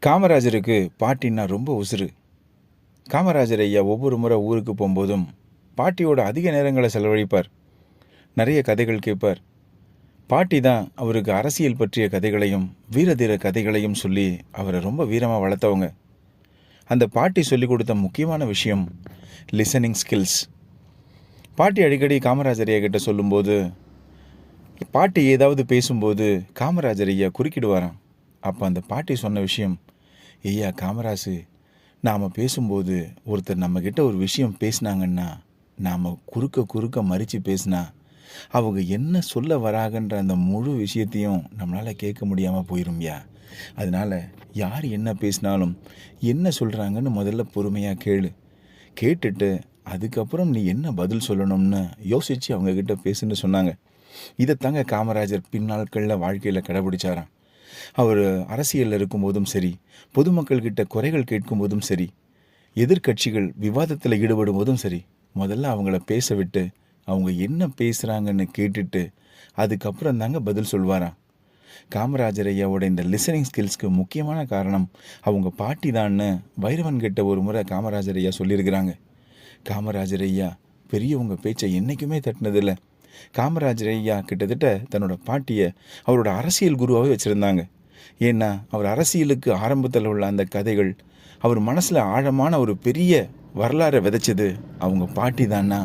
காமராஜருக்கு பாட்டின்னா ரொம்ப உசுரு. காமராஜர் ஐயா ஒவ்வொரு முறை ஊருக்கு போகும்போதும் பாட்டியோட அதிக நேரங்களை செலவழிப்பார். நிறைய கதைகள் கேட்பார். பாட்டி தான் அவருக்கு அரசியல் பற்றிய கதைகளையும் வீரதீர கதைகளையும் சொல்லி அவரை ரொம்ப வீரமாக வளர்த்தவங்க. அந்த பாட்டி சொல்லிக் கொடுத்த முக்கியமான விஷயம் லிசனிங் ஸ்கில்ஸ். பாட்டி அடிக்கடி காமராஜர் ஐயா கிட்ட சொல்லும்போது, பாட்டி ஏதாவது பேசும்போது காமராஜர் ஐயா குறுக்கிடுவாராம். அப்போ அந்த பாட்டி சொன்ன விஷயம், ஐயா காமராசு, நாம் பேசும்போது ஒருத்தர் நம்மக்கிட்ட ஒரு விஷயம் பேசினாங்கன்னா நாம் குறுக்க குறுக்க மறித்து பேசினா அவங்க என்ன சொல்ல வராங்கன்ற அந்த முழு விஷயத்தையும் நம்மளால் கேட்க முடியாமல் போயிரும்யா. அதனால் யார் என்ன பேசினாலும் என்ன சொல்கிறாங்கன்னு முதல்ல பொறுமையாக கேளு. கேட்டுட்டு அதுக்கப்புறம் நீ என்ன பதில் சொல்லணும்னு யோசித்து அவங்கக்கிட்ட பேசுன்னு சொன்னாங்க. இதைத்தாங்க காமராஜர் பின்னாட்களில் வாழ்க்கையில் கடைபிடிச்சாராம். அவர் அரசியலில் இருக்கும்போதும் சரி, பொதுமக்கள்கிட்ட குறைகள் கேட்கும்போதும் சரி, எதிர்கட்சிகள் விவாதத்தில் ஈடுபடும் போதும் சரி, முதல்ல அவங்கள பேச விட்டு அவங்க என்ன பேசுகிறாங்கன்னு கேட்டுட்டு அதுக்கப்புறம் தாங்க பதில் சொல்வாராம். காமராஜர் ஐயாவோட இந்த லிசனிங் ஸ்கில்ஸ்க்கு முக்கியமான காரணம் அவங்க பாட்டி தான்னு வைரவன் கிட்ட ஒரு முறை காமராஜர் ஐயா சொல்லியிருக்கிறாங்க. காமராஜர் ஐயா பெரியவங்க பேச்சை என்றைக்குமே தட்டினதில்லை. காமராஜர் ஐயா கிட்டத்தட்ட தன்னோட பாட்டியை அவரோட அரசியல் குருவாகவே வச்சுருந்தாங்க. ஏன்னா அவர் அரசியலுக்கு ஆரம்பத்தில் உள்ள அந்த கதைகள் அவர் மனசில் ஆழமான ஒரு பெரிய வரலாறை விதைச்சது அவங்க பாட்டி தான்னா